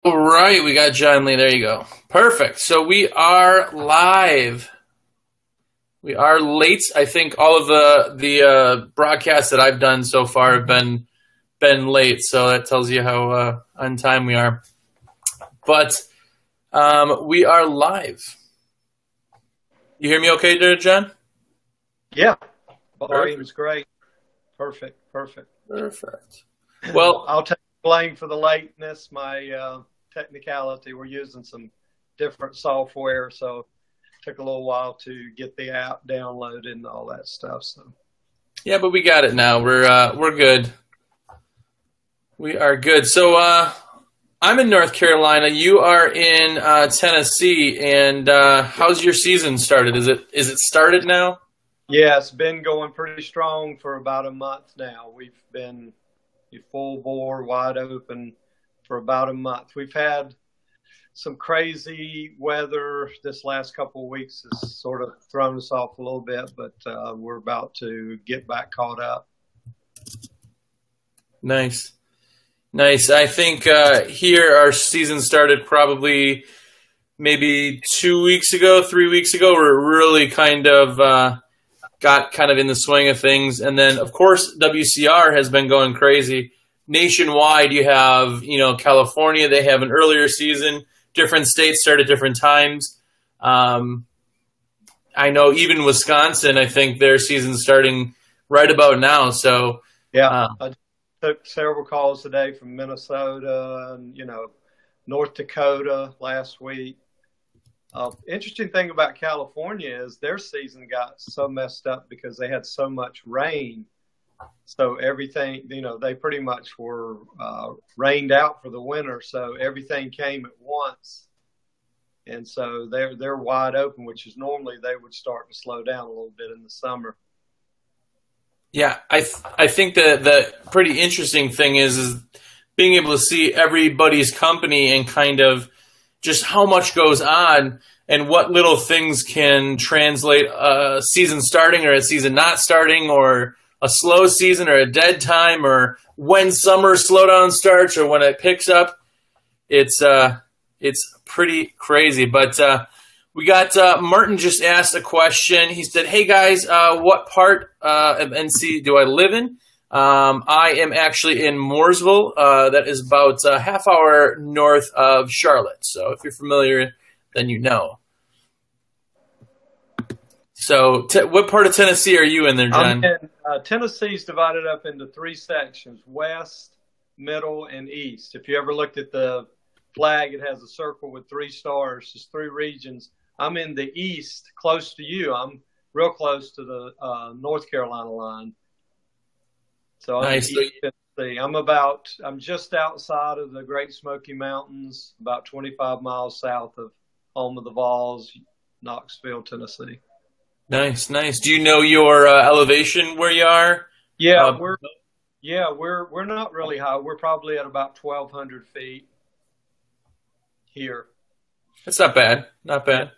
All right, we got John Lee. There you go. Perfect. So we are live. We are late. I think all of the broadcasts that I've done so far have been late. So that tells you how on time we are. But we are live. You hear me okay there, John? Yeah. Volume's great. Perfect. Well, I'll take blame for the lateness. My technicality. We're using some different software, so it took a little while to get the app downloaded and all that stuff. So yeah, but we got it now. We're good. We are good. So I'm in North Carolina. You are in Tennessee, and how's your season started? Is it started now? yeah, it's been going pretty strong for about a month now. We've been full bore, wide open for about a month. We've had some crazy weather this last couple of weeks has sort of thrown us off a little bit, but we're about to get back caught up. Nice. I think here our season started probably maybe 2 weeks ago, 3 weeks ago. We're really kind of got kind of in the swing of things. And then, of course, WCR has been going crazy. Nationwide, you have, California, they have an earlier season. Different states start at different times. I know even Wisconsin, I think their season's starting right about now. So yeah, I took several calls today from Minnesota and, North Dakota last week. Interesting thing about California is their season got so messed up because they had so much rain. So everything, they pretty much were rained out for the winter. So everything came at once. And so they're wide open, which is normally they would start to slow down a little bit in the summer. Yeah, I think the pretty interesting thing is being able to see everybody's company and kind of just how much goes on and what little things can translate a season starting or a season not starting or a slow season or a dead time or when summer slowdown starts or when it picks up. It's pretty crazy. But we got Martin just asked a question. He said, hey, guys, what part of NC do I live in? I am actually in Mooresville. That is about a half hour north of Charlotte. So if you're familiar, then you know. So what part of Tennessee are you in there, John? Tennessee's divided up into three sections, west, middle, and east. If you ever looked at the flag, it has a circle with three stars. There's three regions. I'm in the east, close to you. I'm real close to the North Carolina line. So I'm nice. in East Tennessee. I'm just outside of the Great Smoky Mountains, about 25 miles south of home of the Vols, Knoxville, Tennessee. Nice. Do you know your elevation where you are? Yeah, we're not really high. We're probably at about 1,200 feet here. That's not bad. Not bad.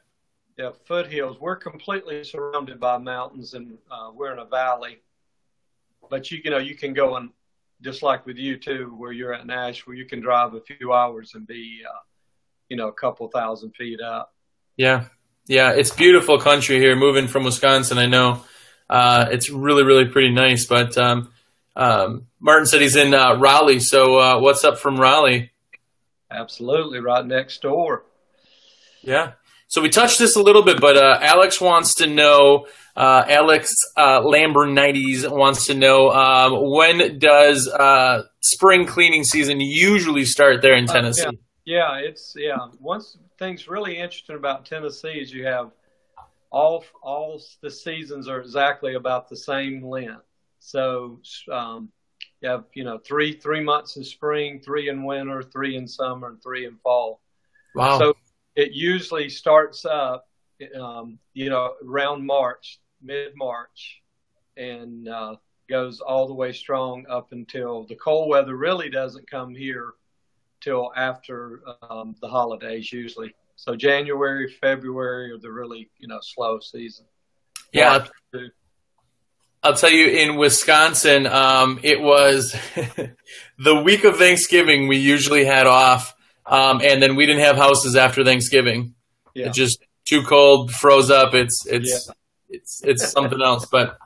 Yeah, foothills. We're completely surrounded by mountains, and we're in a valley. But you can go and just like with you too, where you're at Nashville, you can drive a few hours and be, a couple thousand feet up. Yeah, it's beautiful country here. Moving from Wisconsin, I know it's really, really pretty nice. But Martin said he's in Raleigh. So what's up from Raleigh? Absolutely, right next door. Yeah. So we touched this a little bit, but Alex wants to know. Alex Lambernides wants to know when does spring cleaning season usually start there in Tennessee? Once things really interesting about Tennessee is you have all the seasons are exactly about the same length. So you have 3 months in spring, 3 in winter, 3 in summer, and 3 in fall. Wow! So it usually starts up around March, mid-March, and goes all the way strong up until the cold weather really doesn't come here till after the holidays usually. So January, February are the really, slow season. Yeah. I'll tell you, in Wisconsin, it was the week of Thanksgiving we usually had off. And then we didn't have houses after Thanksgiving. Yeah. It just too cold, froze up. It's something else. But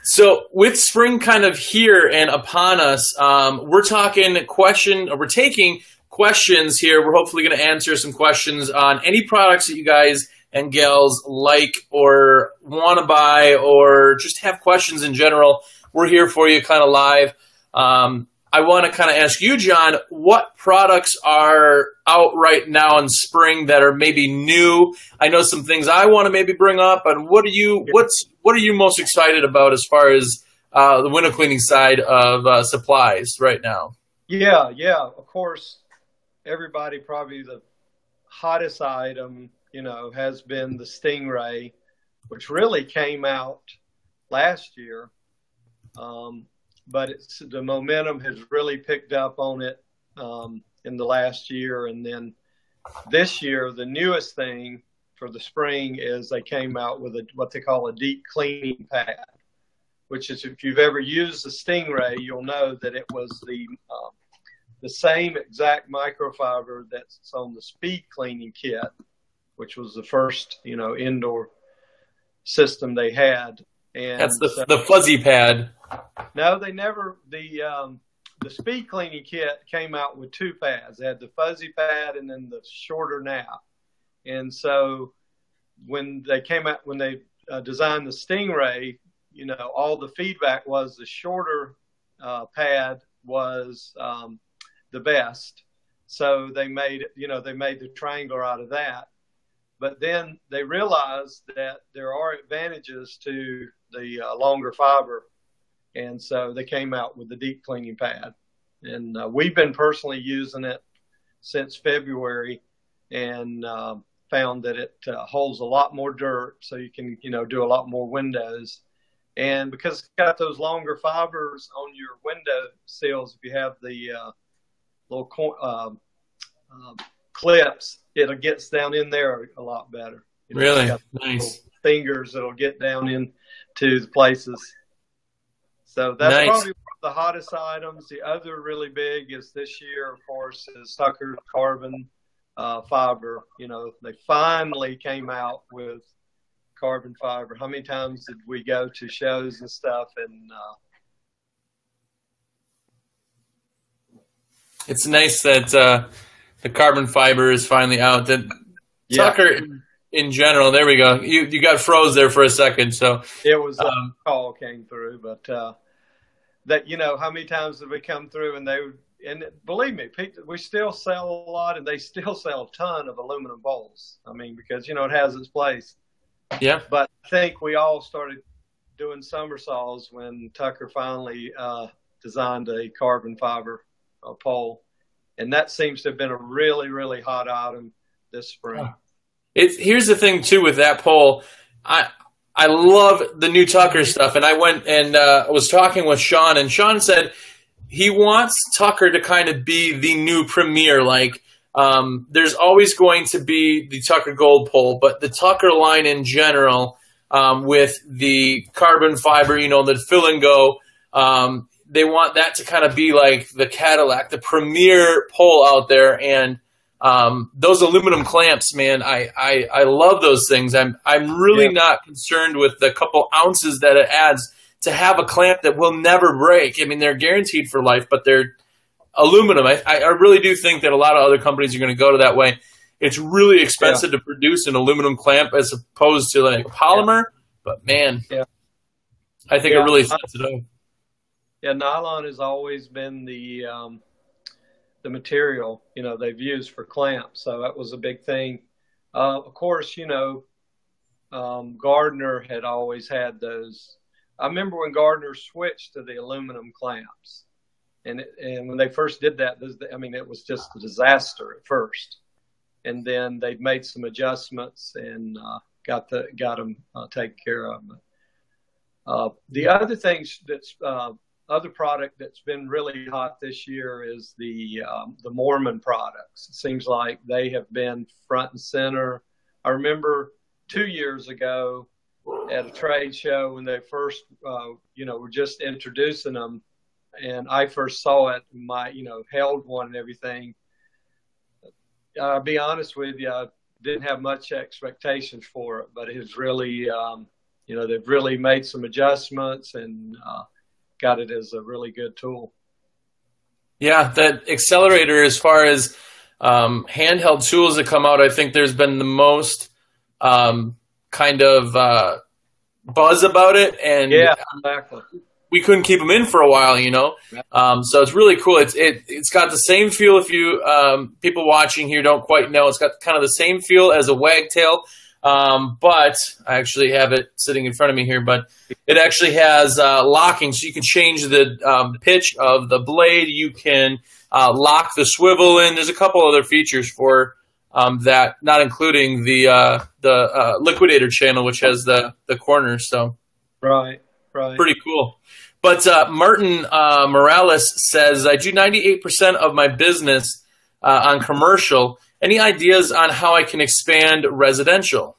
so with spring kind of here and upon us, we're taking questions here. We're hopefully going to answer some questions on any products that you guys and gals like or want to buy or just have questions in general. We're here for you kind of live. I want to kind of ask you, John, what products are out right now in spring that are maybe new? I know some things I want to maybe bring up, and what are you most excited about as far as the window cleaning side of supplies right now? Yeah. Of course, everybody probably the hottest item, has been the Stingray, which really came out last year. But the momentum has really picked up on it in the last year. And then this year, the newest thing for the spring is they came out with what they call a deep cleaning pad, which is, if you've ever used the Stingray, you'll know that it was the same exact microfiber that's on the speed cleaning kit, which was the first, indoor system they had. And that's the fuzzy pad. No, they never. The speed cleaning kit came out with two pads. They had the fuzzy pad and then the shorter nap. And so when they designed the Stingray, all the feedback was the shorter pad was the best. So they made the triangular out of that. But then they realized that there are advantages to the longer fiber. And so they came out with the deep cleaning pad. And we've been personally using it since February and found that it holds a lot more dirt, so you can, do a lot more windows. And because it's got those longer fibers on your window sills, if you have the little clips, it gets down in there a lot better. Really? Nice. Fingers that'll get down into the places. So that's nice. Probably one of the hottest items. The other really big is this year, of course, is Tucker's carbon fiber. They finally came out with carbon fiber. How many times did we go to shows and stuff? And it's nice that the carbon fiber is finally out. That Tucker, in general, there we go. You got froze there for a second, so it was a call came through, but that how many times did we come through and believe me, we still sell a lot, and they still sell a ton of aluminum bowls. I mean, because it has its place. Yeah. But I think we all started doing somersaults when Tucker finally designed a carbon fiber pole. And that seems to have been a really, really hot item this spring. Here's the thing, too, with that pole. I love the new Tucker stuff. And I went and was talking with Sean, and Sean said he wants Tucker to kind of be the new premier. Like, there's always going to be the Tucker Gold pole, but the Tucker line in general, with the carbon fiber, the fill and go, they want that to kind of be like the Cadillac, the premier pole out there. And those aluminum clamps, man, I love those things. I'm really not concerned with the couple ounces that it adds to have a clamp that will never break. I mean, they're guaranteed for life, but they're aluminum. I really do think that a lot of other companies are going to go to that way. It's really expensive to produce an aluminum clamp as opposed to like polymer, but man, I think it really sets it up. Yeah, nylon has always been the material they've used for clamps, so that was a big thing. Of course, Gardner had always had those. I remember when Gardner switched to the aluminum clamps, and when they first did that, it was just a disaster at first, and then they made some adjustments and got them taken care of. The other things other product that's been really hot this year is the Mormon products. It seems like they have been front and center. I remember 2 years ago at a trade show when they first, were just introducing them, and I first saw it. Held one and everything. I'll be honest with you, I didn't have much expectations for it, but it's really, they've really made some adjustments and got it as a really good tool. Yeah, that accelerator, as far as handheld tools that come out, I think there's been the most kind of buzz about it, and yeah, exactly. We couldn't keep them in for a while, so it's really cool. It's got the same feel. If you people watching here don't quite know, it's got kind of the same feel as a wagtail, but I actually have it sitting in front of me here. But it actually has locking, so you can change the pitch of the blade. You can lock the swivel in. There's a couple other features for that, not including the liquidator channel, which has the corners. So right, pretty cool. But Martin Morales says, I do 98% of my business on commercial. Any ideas on how I can expand residential?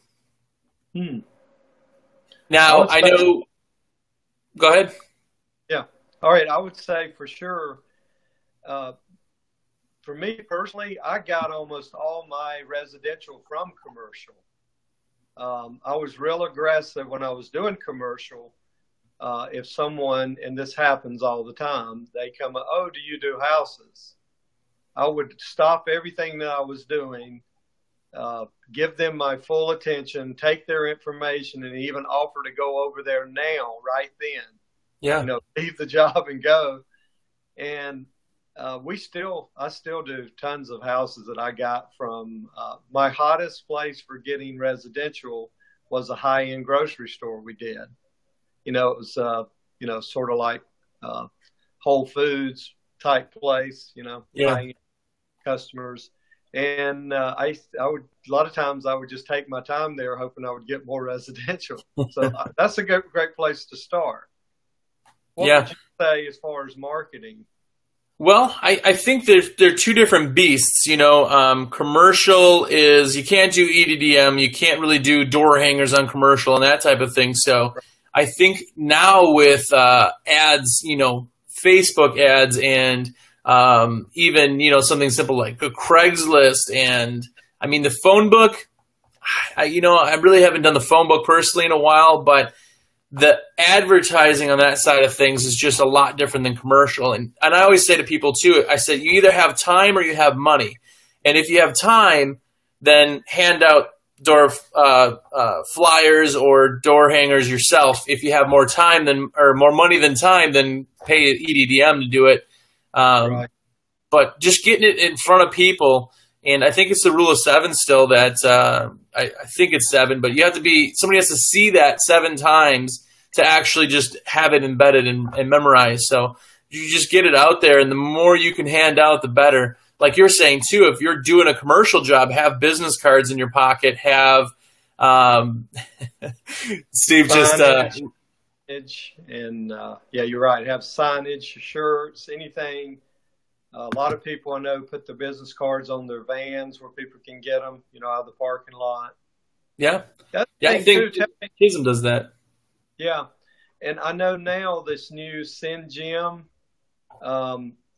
Now, I know. Go ahead. Yeah. All right. I would say for sure, for me personally, I got almost all my residential from commercial. I was real aggressive when I was doing commercial. If someone, and this happens all the time, they come, oh, do you do houses? I would stop everything that I was doing, give them my full attention, take their information, and even offer to go over there now, right then. Yeah. Leave the job and go. And I still do tons of houses that I got from, my hottest place for getting residential was a high-end grocery store we did. It was, sort of like Whole Foods type place, high-end customers. And I would, a lot of times I would just take my time there hoping I would get more residential. So that's a great place to start. What would you say as far as marketing? Well, I think they're two different beasts. Commercial is, you can't do EDDM, you can't really do door hangers on commercial and that type of thing. So I think now with ads, Facebook ads and even, something simple like a Craigslist and, the phone book, I really haven't done the phone book personally in a while, but the advertising on that side of things is just a lot different than commercial. And I always say to people too, I said, you either have time or you have money. And if you have time, then hand out door flyers or door hangers yourself. If you have more time or more money than time, then pay EDDM to do it. Right. But just getting it in front of people, and I think it's the rule of 7 still that I think it's 7, but somebody has to see that 7 times to actually just have it embedded and memorized. So you just get it out there, and the more you can hand out, the better. Like you're saying too, if you're doing a commercial job, have business cards in your pocket, have Steve signage, and you're right. Have signage, shirts, anything. A lot of people I know put the business cards on their vans where people can get them, out of the parking lot. Yeah. I think Chisholm does that. Yeah. And I know now this new SendGem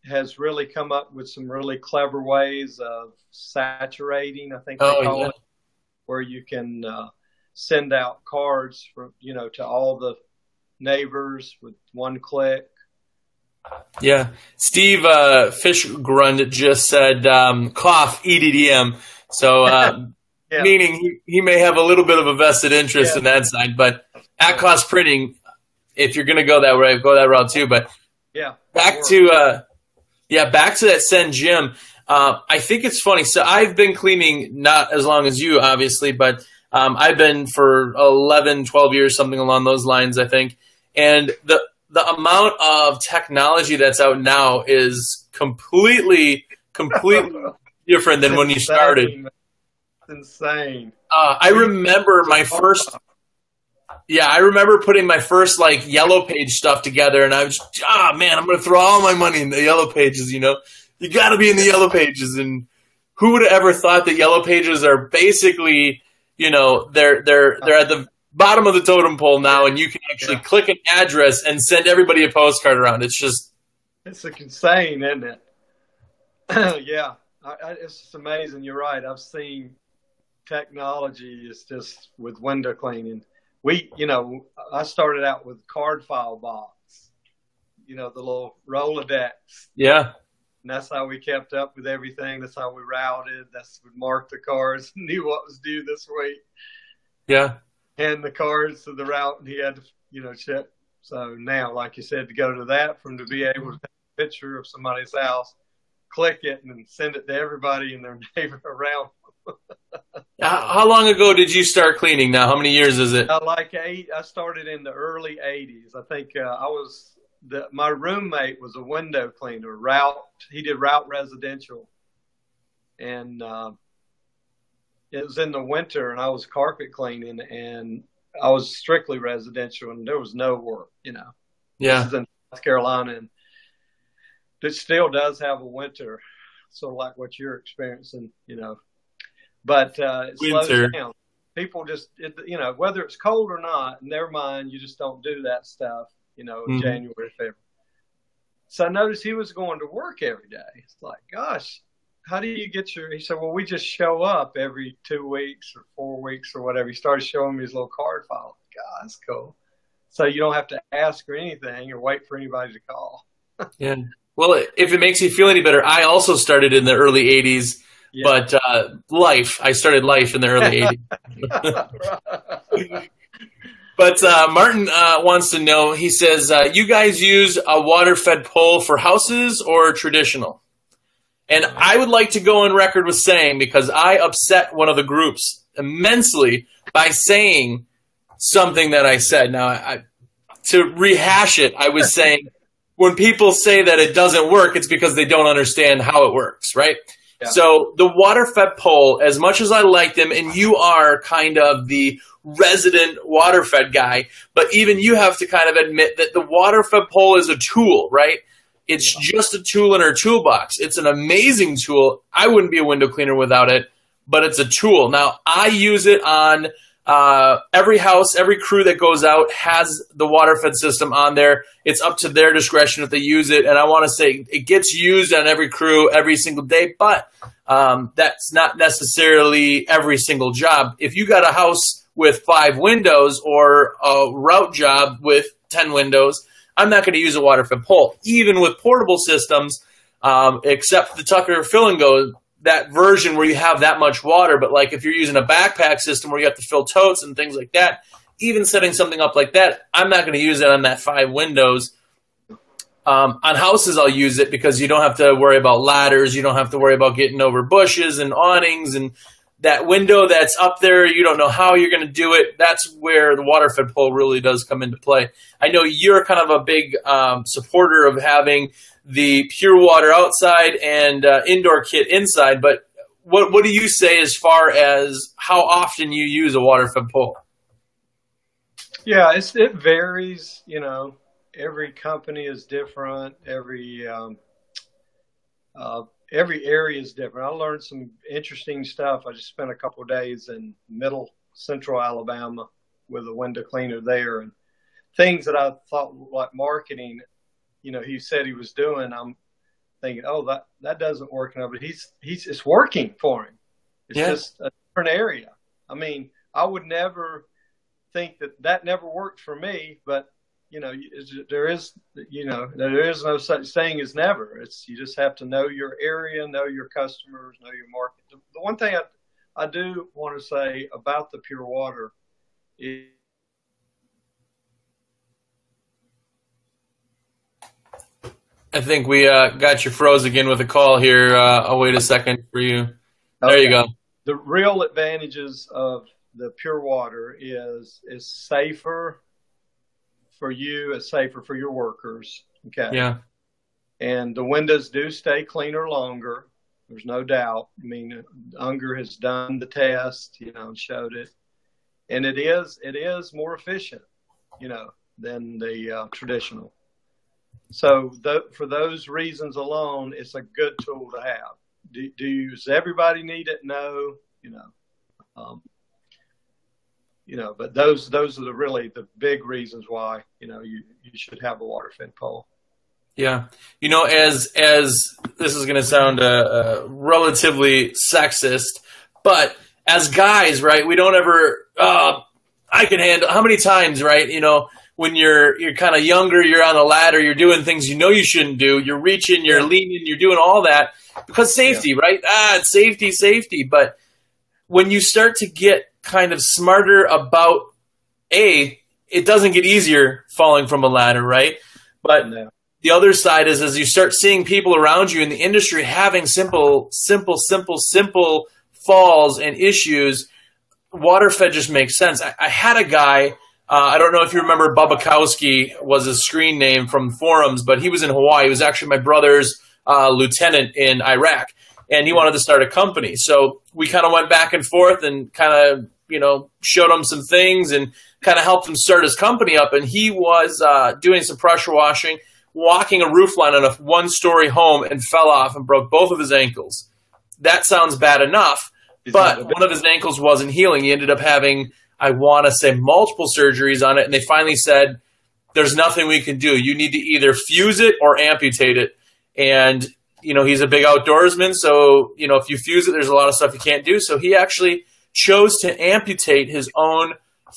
has really come up with some really clever ways of saturating, I think they call it, where you can send out cards from, to all the neighbors with one click. Yeah. Steve Fishgrund just said cough EDDM. So meaning he may have a little bit of a vested interest in that side. But at cost printing, if you're going to go that way, go that route too. But back to that SendGem. I think it's funny. So I've been cleaning not as long as you, obviously, but I've been for 11, 12 years, something along those lines, I think. And the amount of technology that's out now is completely different than when you started. It's insane. I remember I remember putting my first Yellow Page stuff together, and I was I'm going to throw all my money in the Yellow Pages. You got to be in the Yellow Pages, and who would have ever thought that Yellow Pages are basically, they're at the bottom of the totem pole now, and you can actually click an address and send everybody a postcard around. It's insane, isn't it? Yeah. It's just amazing. You're right. I've seen technology is just with window cleaning. I started out with card file box, the little Rolodex. Yeah. And that's how we kept up with everything. That's how we routed. That's we marked the cards, knew what was due this week. Yeah. Hand the cards to the route, and he had to, check. So now, like you said, to go to that, to be able to take a picture of somebody's house, click it, and then send it to everybody in their neighbor around. How long ago did you start cleaning now? How many years is it? I started in the early 80s. I think my roommate was a window cleaner, he did route residential. And it was in the winter, and I was carpet cleaning, and I was strictly residential, and there was no work, Yeah. This is in South Carolina, and it still does have a winter, sort of like what you're experiencing, But it slows down. People just, whether it's cold or not, in their mind, you just don't do that stuff, in January, February. So I noticed he was going to work every day. It's like, gosh, how do you get he said, well, we just show up every 2 weeks or 4 weeks or whatever. He started showing me his little card file. God, that's cool. So you don't have to ask or anything or wait for anybody to call. Yeah. Well, if it makes you feel any better, I also started in the early 80s. Yeah. But I started life in the early 80s. But Martin wants to know, he says, you guys use a water-fed pole for houses or traditional? And I would like to go on record with saying, because I upset one of the groups immensely by saying something that I said. Now, to rehash it, I was saying when people say that it doesn't work, it's because they don't understand how it works, right? Yeah. So the water-fed pole, as much as I like them, and you are kind of the resident water-fed guy, but even you have to kind of admit that the water-fed pole is a tool, right? It's just a tool in our toolbox. It's an amazing tool. I wouldn't be a window cleaner without it, but it's a tool. Now, I use it on every house, every crew that goes out has the water-fed system on there. It's up to their discretion if they use it. And I want to say it gets used on every crew every single day, but that's not necessarily every single job. If you got a house with 5 windows or a route job with 10 windows, I'm not going to use a water-fed pole. Even with portable systems, except the Tucker Fill and Go, that version where you have that much water, but like if you're using a backpack system where you have to fill totes and things like that, even setting something up like that, I'm not going to use it on that 5 windows. On houses, I'll use it because you don't have to worry about ladders. You don't have to worry about getting over bushes and awnings, and that window that's up there, you don't know how you're going to do it. That's where the water-fed pole really does come into play. I know you're kind of a big supporter of having the pure water outside and indoor kit inside, but what do you say as far as how often you use a water-fed pole? Yeah, it varies. Every company is different. Every area is different. I learned some interesting stuff. I just spent a couple of days in middle central Alabama with a window cleaner there, and things that I thought like marketing, he said he was doing. I'm thinking, oh, that doesn't work now, but it's working for him. It's just a different area. I mean, I would never think that never worked for me, but there is no such thing as never. You just have to know your area, know your customers, know your market. The one thing I do want to say about the pure water is, I think we got you froze again with a call here. I'll wait a second for you. There you go. The real advantages of the pure water is safer for you, it's safer for your workers. Okay. Yeah. And the windows do stay cleaner longer. There's no doubt. I mean, Unger has done the test, and showed it. And it is more efficient, than the traditional. So for those reasons alone, it's a good tool to have. Does everybody need it? No, but those are really the big reasons why, you should have a water-fed pole. Yeah. As this is going to sound relatively sexist, but as guys, right, we don't ever, I can handle, how many times, right, when you're kind of younger, you're on a ladder, you're doing things you shouldn't do, you're reaching, you're leaning, you're doing all that because safety, right? It's safety. But when you start to get kind of smarter about, it doesn't get easier falling from a ladder, right? But the other side is as you start seeing people around you in the industry having simple falls and issues, Waterfed just makes sense. I had a guy, I don't know if you remember, Bubakowski was his screen name from forums, but he was in Hawaii. He was actually my brother's lieutenant in Iraq, and he wanted to start a company. So we kind of went back and forth and kind of, showed him some things and kind of helped him start his company up. And he was doing some pressure washing, walking a roof line on a one-story home and fell off and broke both of his ankles. That sounds bad enough, but one of his ankles wasn't healing. He ended up having, I want to say, multiple surgeries on it, and they finally said, there's nothing we can do. You need to either fuse it or amputate it. And, he's a big outdoorsman, so, if you fuse it, there's a lot of stuff you can't do. So he actually chose to amputate his own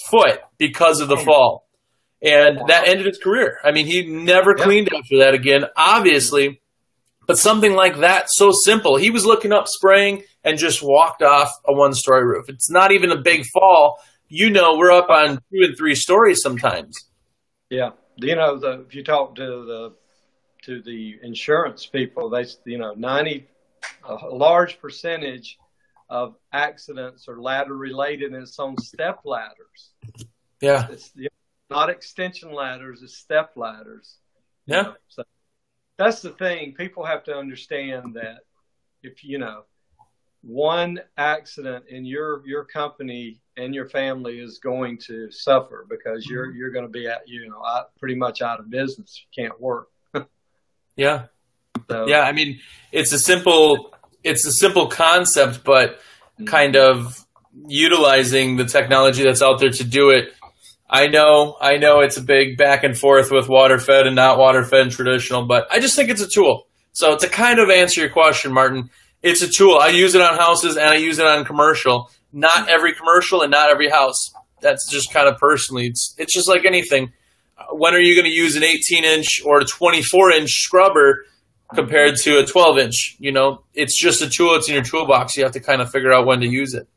foot because of the fall. And that ended his career. I mean, he never cleaned after that again, obviously. But something like that, so simple. He was looking up spraying and just walked off a one-story roof. It's not even a big fall. We're up on 2 and 3 stories sometimes. Yeah. If you talk to the insurance people, they, a large percentage of accidents are ladder related, and it's on step ladders. Yeah. It's not extension ladders, it's step ladders. Yeah. So that's the thing. People have to understand that if, one accident in your company and your family is going to suffer because you're going to be pretty much out of business. You can't work. Yeah. So, yeah. I mean, it's a simple concept, but kind of utilizing the technology that's out there to do it. I know it's a big back and forth with water-fed and not water-fed and traditional, but I just think it's a tool. So to kind of answer your question, Martin, it's a tool. I use it on houses and I use it on commercial. Not every commercial and not every house. That's just kind of personally. It's just like anything. When are you going to use an 18-inch or a 24-inch scrubber compared to a 12-inch? It's just a tool. It's in your toolbox. You have to kind of figure out when to use it.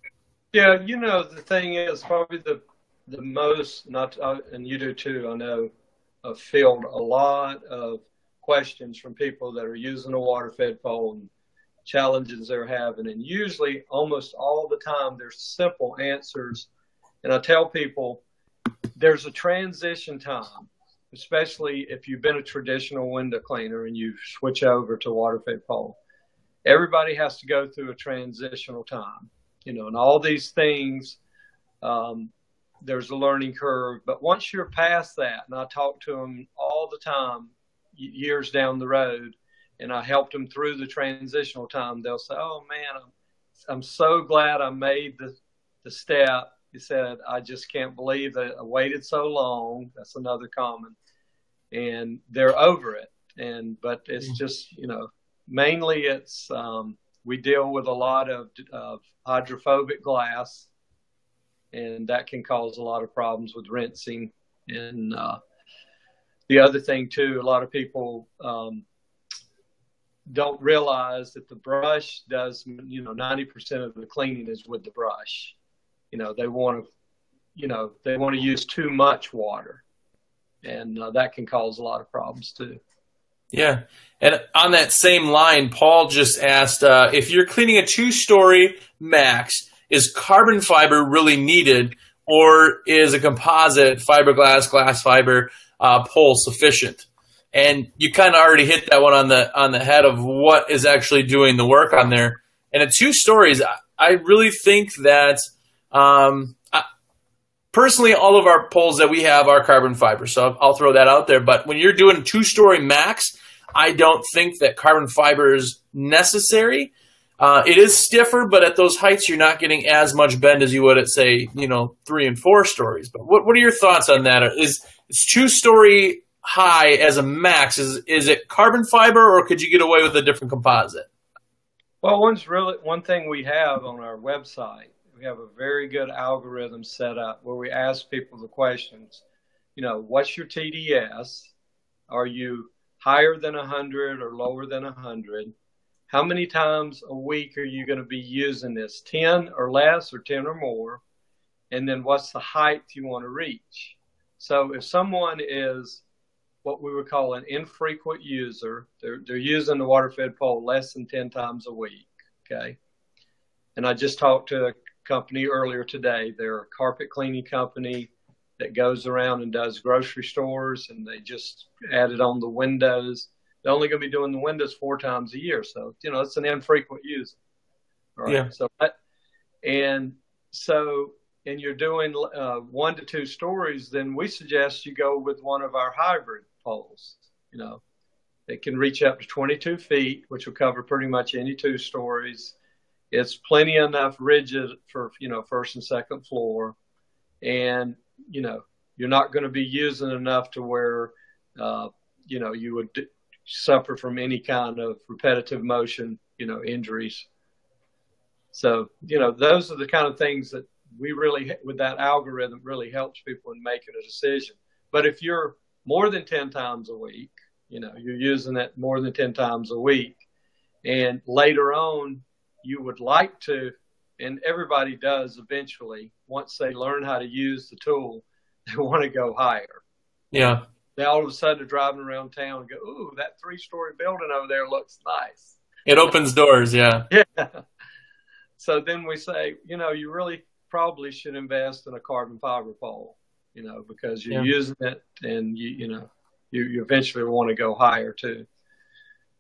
Yeah, the thing is probably the most, and you do too, I know, I've fielded a lot of questions from people that are using a water-fed pole and challenges they're having. And usually, almost all the time, there's simple answers. And I tell people there's a transition time, especially if you've been a traditional window cleaner and you switch over to water-fed pole. Everybody has to go through a transitional time, and all these things, there's a learning curve. But once you're past that, and I talk to them all the time, years down the road, and I helped them through the transitional time, they'll say, oh, man, I'm so glad I made the step. He said, I just can't believe that I waited so long. That's another common. And they're over it. But it's just, mainly it's we deal with a lot of hydrophobic glass, and that can cause a lot of problems with rinsing. And the other thing, too, a lot of people don't realize that the brush does, 90% of the cleaning is with the brush. They want to use too much water, and that can cause a lot of problems too. Yeah. And on that same line, Paul just asked, if you're cleaning a 2-story max, is carbon fiber really needed, or is a composite fiberglass, glass fiber pole sufficient? And you kind of already hit that one on the head of what is actually doing the work on there. And at 2 stories, I really think that personally, all of our poles that we have are carbon fiber, so I'll throw that out there. But when you're doing 2-story max, I don't think that carbon fiber is necessary. It is stiffer, but at those heights, you're not getting as much bend as you would at, say, 3 and 4 stories. But what are your thoughts on that? Is 2-story high as a max? Is it carbon fiber, or could you get away with a different composite? Well, one thing we have on our website, we have a very good algorithm set up where we ask people the questions, what's your TDS? Are you higher than 100 or lower than 100? How many times a week are you going to be using this? 10 or less, or 10 or more? And then what's the height you want to reach? So if someone is what we would call an infrequent user, they're using the water-fed pole less than 10 times a week, okay? And I just talked to a company earlier today. They're a carpet cleaning company that goes around and does grocery stores, and they just added on the windows. They're only going to be doing the windows 4 times a year. So, it's an infrequent user. Right. Yeah. And you're doing 1 to 2 stories, then we suggest you go with one of our hybrid poles. It can reach up to 22 feet, which will cover pretty much any 2 stories. It's plenty enough rigid for, first and second floor. And, you're not going to be using enough to where, you would suffer from any kind of repetitive motion, injuries. So, those are the kind of things that we really, with that algorithm, really helps people in making a decision. But if you're more than 10 times a week, you're using it more than 10 times a week, and later on you would like to, and everybody does eventually, once they learn how to use the tool, they want to go higher. Yeah. They all of a sudden are driving around town and go, ooh, that 3-story building over there looks nice. It opens doors, yeah. Yeah. So then we say, you really probably should invest in a carbon fiber pole, because you're using it, and you eventually want to go higher too.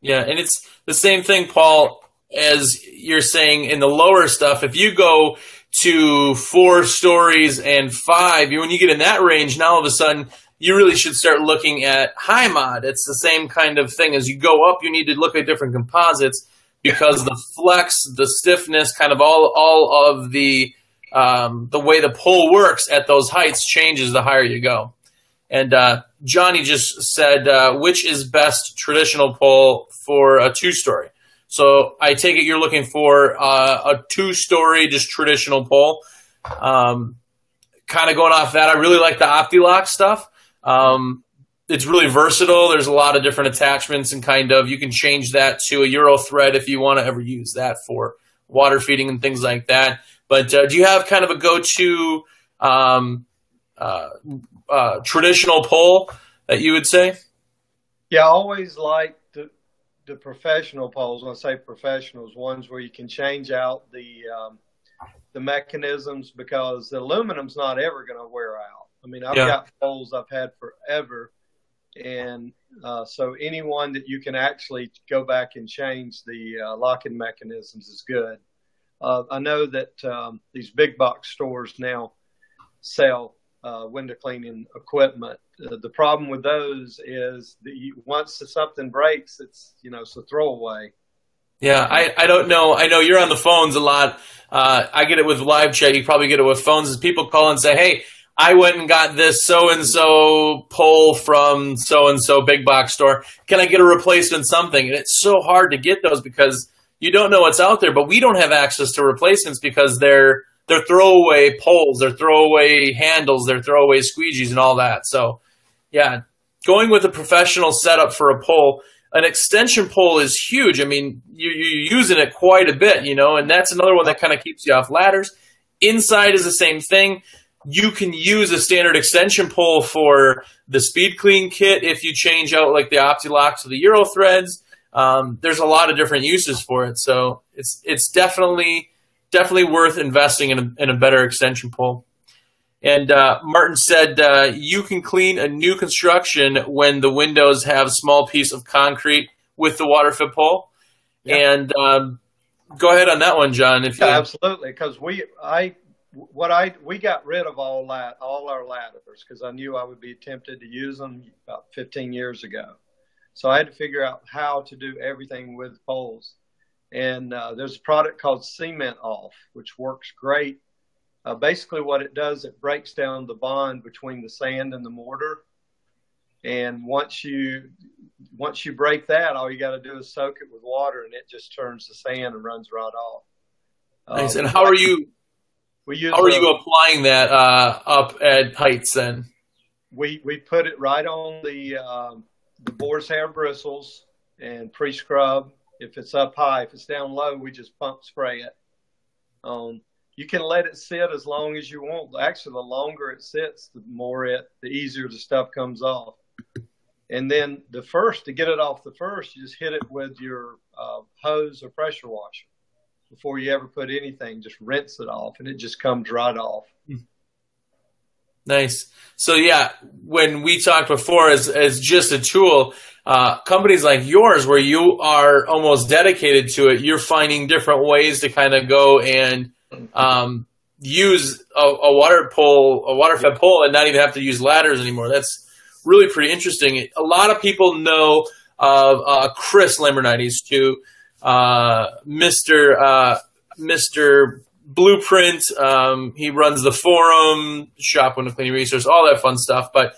Yeah, and it's the same thing, Paul, as you're saying in the lower stuff. If you go to 4 stories and 5, when you get in that range, now all of a sudden you really should start looking at high mod. It's the same kind of thing. As you go up, you need to look at different composites, because the flex, the stiffness, kind of all of the way the pole works at those heights changes the higher you go. And Johnny just said, which is best traditional pole for a 2-story? So I take it you're looking for a 2-story, just traditional pole. Kind of going off that, I really like the OptiLock stuff. It's really versatile. There's a lot of different attachments, and you can change that to a Euro thread if you want to ever use that for water feeding and things like that. But do you have kind of a go-to traditional pole that you would say? Yeah, I always like the professional poles. When I say professionals, ones where you can change out the mechanisms, because the aluminum's not ever going to wear out. I mean, I've got poles I've had forever. And so anyone that you can actually go back and change the locking mechanisms is good. I know that these big box stores now sell window cleaning equipment. The problem with those is that once something breaks, it's a throwaway. Yeah, I don't know. I know you're on the phones a lot. I get it with live chat. You probably get it with phones, as people call and say, hey, I went and got this so-and-so pole from so-and-so big box store. Can I get a replacement something? And it's so hard to get those because you don't know what's out there, but we don't have access to replacements because they're throwaway poles, they're throwaway handles, they're throwaway squeegees and all that. So, yeah, going with a professional setup for a pole, an extension pole is huge. I mean, you're using it quite a bit, and that's another one that kind of keeps you off ladders. Inside is the same thing. You can use a standard extension pole for the speed clean kit if you change out like the OptiLock to the Euro threads. There's a lot of different uses for it, so it's definitely worth investing in a better extension pole. And Martin said you can clean a new construction when the windows have a small piece of concrete with the Waterfed pole. Yep. And go ahead on that one, John. Absolutely, because we got rid of all our ladders because I knew I would be tempted to use them about 15 years ago. So I had to figure out how to do everything with poles. And there's a product called Cement Off, which works great. Basically what it does, it breaks down the bond between the sand and the mortar. And once you break that, all you got to do is soak it with water, and it just turns to sand and runs right off. Nice. And how are you applying that up at heights then? We put it right on the boar's hair bristles and pre-scrub. If it's up high, if it's down low, we just pump spray it. You can let it sit as long as you want. Actually, the longer it sits, the easier the stuff comes off. And then to get it off the first, you just hit it with your hose or pressure washer before you ever put anything. Just rinse it off, and it just comes right off. Nice. So yeah, when we talked before as just a tool, companies like yours, where you are almost dedicated to it, you're finding different ways to kind of go and use a waterfed pole and not even have to use ladders anymore. That's really pretty interesting. A lot of people know of Chris Lambernides too, Mr. Blueprint. He runs the forum, Shop Window Cleaning Resource, all that fun stuff. But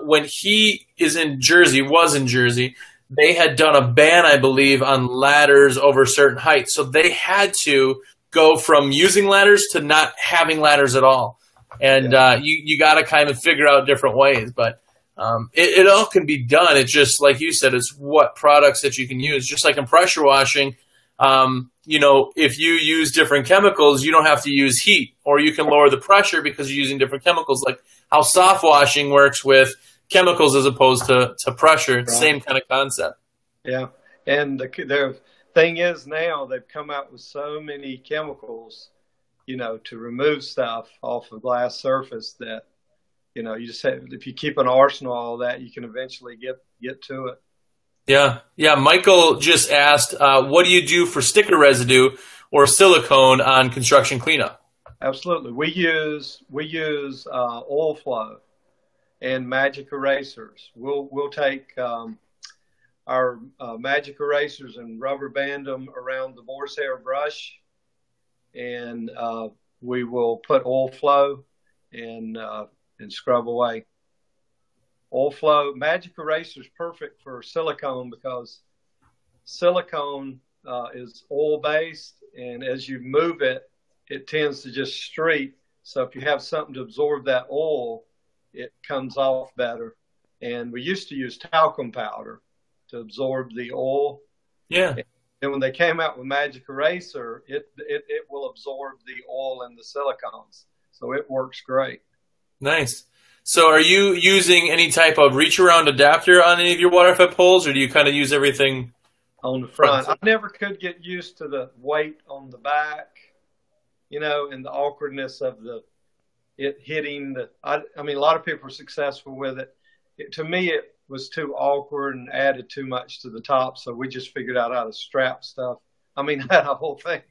when he was in Jersey, they had done a ban, I believe, on ladders over certain heights. So they had to go from using ladders to not having ladders at all. And you got to kind of figure out different ways. But it all can be done. It's just, like you said, it's what products that you can use. Just like in pressure washing, if you use different chemicals, you don't have to use heat, or you can lower the pressure because you're using different chemicals, like how soft washing works with chemicals as opposed to pressure. Right. Same kind of concept. Yeah. And the thing is, now they've come out with so many chemicals, to remove stuff off a glass surface that, you just have, if you keep an arsenal of all that, you can eventually get to it. Yeah. Michael just asked, what do you do for sticker residue or silicone on construction cleanup? Absolutely. We use oil flow and magic erasers. We'll take our magic erasers and rubber band them around the boar's hair brush, and we will put oil flow and scrub away. Oil flow, magic eraser is perfect for silicone because silicone is oil based, and as you move it, it tends to just streak. So if you have something to absorb that oil, it comes off better. And we used to use talcum powder to absorb the oil. Yeah. And when they came out with magic eraser, it will absorb the oil and the silicones. So it works great. Nice. So are you using any type of reach around adapter on any of your Waterfed poles, or do you kind of use everything on the front? I never could get used to the weight on the back, and the awkwardness of it hitting I mean, a lot of people are successful with it. To me, it was too awkward and added too much to the top. So we just figured out how to strap stuff. I mean, I had a whole thing.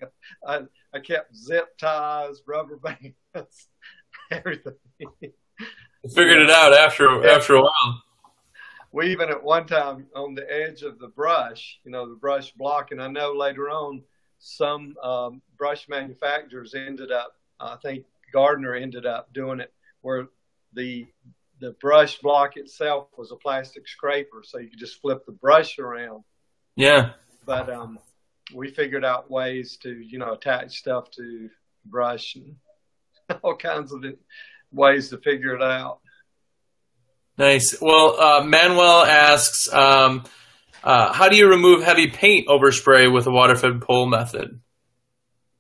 I kept zip ties, rubber bands, everything. Figured it out after a while. We even at one time on the edge of the brush, the brush block, and I know later on some brush manufacturers ended up, I think Gardner ended up doing it where the brush block itself was a plastic scraper, so you could just flip the brush around. Yeah. But we figured out ways to, attach stuff to brush and all kinds of ways to figure it out. Nice. Well, Manuel asks, how do you remove heavy paint overspray with a Waterfed pole method?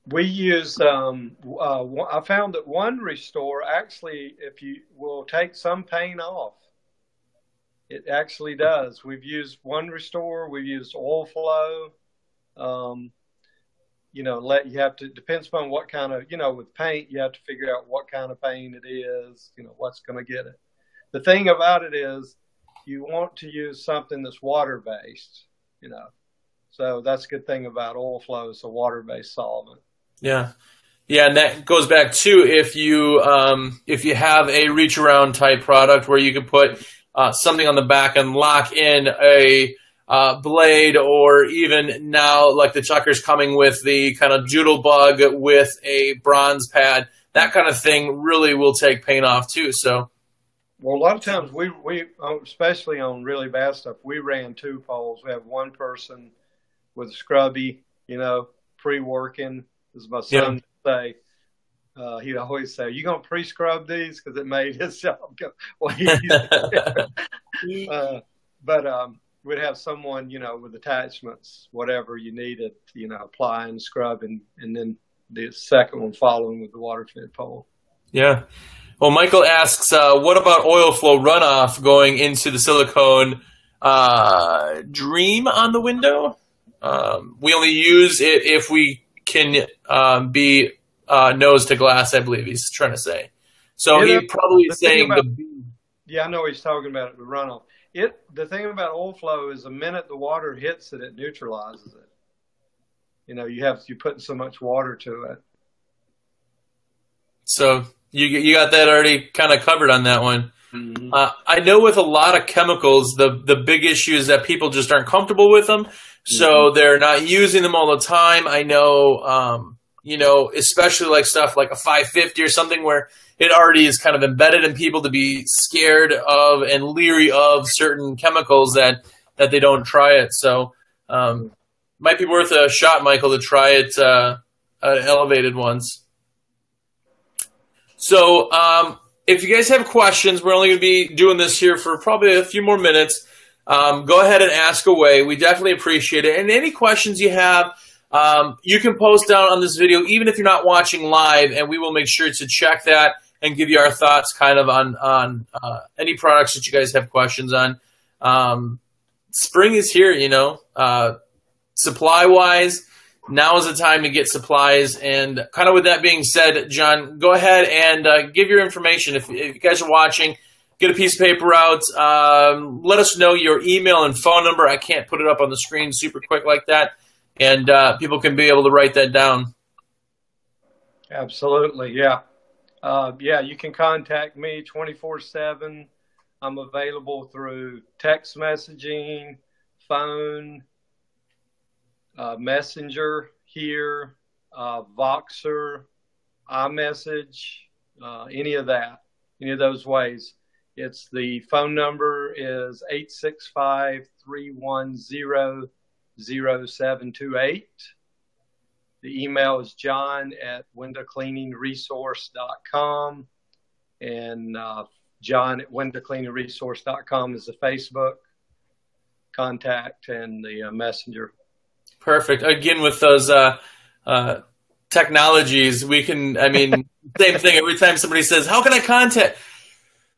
We use, I found that one restore, actually, if you will take some paint off, it actually does. We've used one restore, we've used oil flow. You have to, depends upon what kind of, with paint, you have to figure out what kind of paint it is, what's going to get it. The thing about it is you want to use something that's water-based, So that's a good thing about oil flow. It's a water-based solvent. Yeah. Yeah, and that goes back to if you have a reach around type product where you can put something on the back and lock in a blade, or even now like the Chucker's coming with the kind of Doodle Bug with a bronze pad, that kind of thing really will take paint off too. So Well, a lot of times we especially on really bad stuff, we ran 2 poles. We have one person with a scrubby, pre-working, as my son would say. He'd always say, "You gonna pre-scrub these?" Because it made his job go well easier. But we'd have someone, with attachments, whatever you needed, apply and scrub, and then the second one following with the water-fed pole. Yeah. Well, Michael asks, what about oil flow runoff going into the silicone dream on the window? We only use it if we can be nose to glass, I believe he's trying to say. So he's probably saying yeah, I know what he's talking about, the runoff. The thing about oil flow is the minute the water hits it, it neutralizes it. You're putting so much water to it. So you got that already kind of covered on that one. Mm-hmm. I know with a lot of chemicals, the big issue is that people just aren't comfortable with them. So they're not using them all the time. I know, especially like stuff like a 550 or something where it already is kind of embedded in people to be scared of and leery of certain chemicals that they don't try it. So might be worth a shot, Michael, to try it elevated ones. So if you guys have questions, we're only going to be doing this here for probably a few more minutes. Go ahead and ask away. We definitely appreciate it. And any questions you have, you can post down on this video, even if you're not watching live, and we will make sure to check that and give you our thoughts kind of on any products that you guys have questions on. Spring is here, supply-wise. Now is the time to get supplies. And kind of with that being said, John, go ahead and give your information. If you guys are watching, get a piece of paper out. Let us know your email and phone number. I can't put it up on the screen super quick like that. And people can be able to write that down. Absolutely, yeah. You can contact me 24/7. I'm available through text messaging, phone, Messenger here, Voxer, iMessage, any of those ways. The phone number is 865-310-0728. The email is john@windowcleaningresource.com, and john@windowcleaningresource.com is the Facebook contact and the Messenger. Perfect. Again, with those technologies, we can, same thing. Every time somebody says, how can I contact?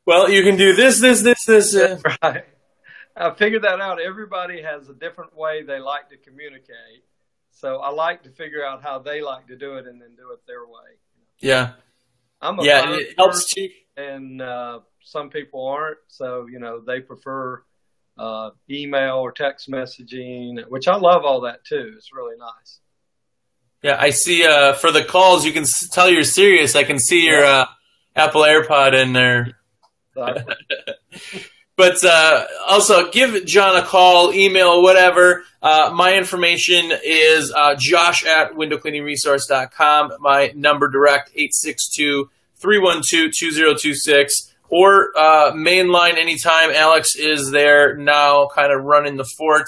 Well, you can do this. Right. I figured that out. Everybody has a different way they like to communicate. So I like to figure out how they like to do it and then do it their way. Yeah. It helps too. And some people aren't. So, they prefer email or text messaging, which I love all that too. It's really nice. Yeah, I see for the calls, you can tell you're serious. I can see your Apple AirPod in there. But also, give John a call, email, whatever. My information is josh@windowcleaningresource.com. My number direct, 862-312-2026. Or mainline anytime. Alex is there now kind of running the fort.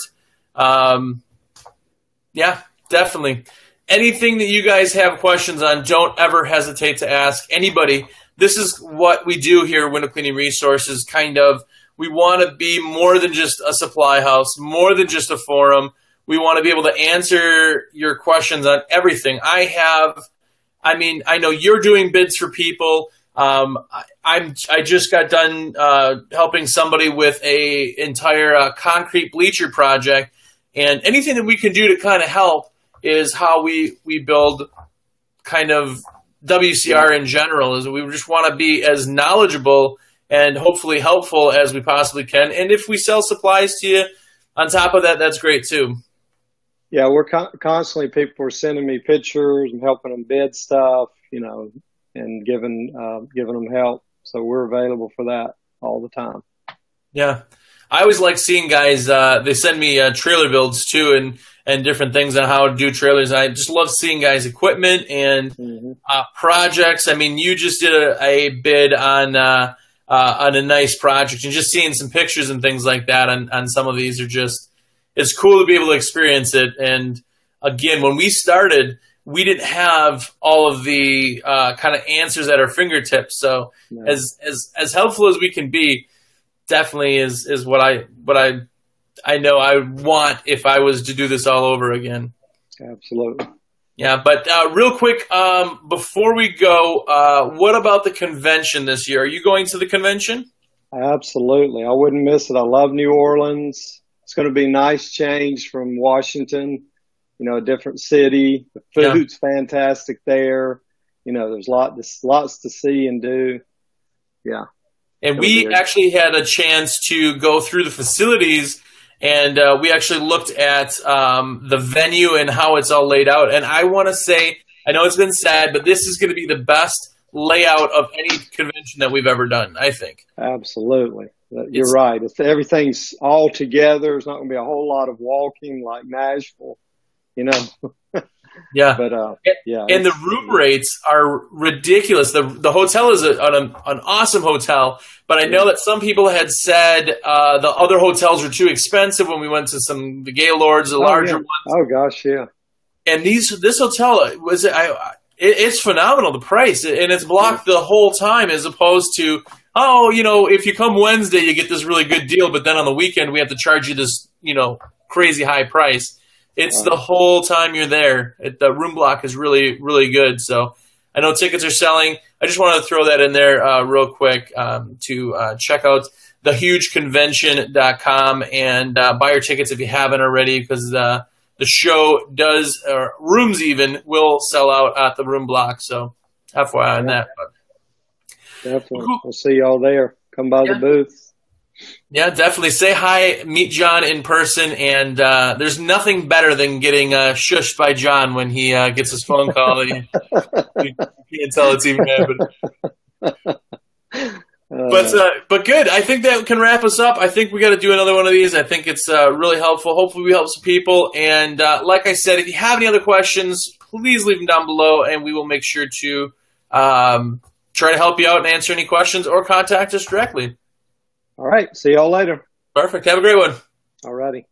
Definitely. Anything that you guys have questions on, don't ever hesitate to ask anybody. This is what we do here at Window Cleaning Resources, kind of. We want to be more than just a supply house, more than just a forum. We want to be able to answer your questions on everything. I know you're doing bids for people. I just got done helping somebody with a entire concrete bleacher project, and anything that we can do to kind of help is how we build kind of WCR in general. Is we just want to be as knowledgeable and hopefully helpful as we possibly can. And if we sell supplies to you on top of that, that's great too. Yeah, we're constantly, people are sending me pictures and helping them bid stuff, and giving them help. So we're available for that all the time. Yeah. I always like seeing guys, they send me trailer builds too and different things on how to do trailers. I just love seeing guys' equipment and projects. You just did a bid on on a nice project, and just seeing some pictures and things like that on some of these are just, it's cool to be able to experience it. And again, when we started, we didn't have all of the kind of answers at our fingertips. So as helpful as we can be, definitely is what I know I want if I was to do this all over again. Absolutely. Yeah, but real quick, before we go, what about the convention this year? Are you going to the convention? Absolutely. I wouldn't miss it. I love New Orleans. It's going to be a nice change from Washington, a different city. The food's fantastic there. There's lots to see and do. Yeah. And we actually had a chance to go through the facilities, and we actually looked at the venue and how it's all laid out. And I want to say, I know it's been said, but this is going to be the best layout of any convention that we've ever done, I think. Absolutely. You're right. If everything's all together, there's not going to be a whole lot of walking like Nashville, Yeah. But, and the room rates are ridiculous. The hotel is an awesome hotel, but I know that some people had said the other hotels were too expensive when we went to the Gaylords, the larger ones. Oh gosh, yeah. And this hotel it's phenomenal, the price, and it's blocked the whole time, as opposed to, if you come Wednesday, you get this really good deal, but then on the weekend we have to charge you this, crazy high price. It's the whole time you're there. The room block is really, really good. So I know tickets are selling. I just wanted to throw that in there real quick to check out thehugeconvention.com and buy your tickets if you haven't already, because the show does, rooms even, will sell out at the room block. So FYI on that. But definitely. Cool. We'll see y'all there. Come by the booth. Yeah, definitely. Say hi, meet John in person, and there's nothing better than getting shushed by John when he gets his phone call. You can't tell it's even happening. But good. I think that can wrap us up. I think we got to do another one of these. I think it's really helpful. Hopefully we help some people. And like I said, if you have any other questions, please leave them down below, and we will make sure to try to help you out and answer any questions, or contact us directly. All right. See y'all later. Perfect. Have a great one. All righty.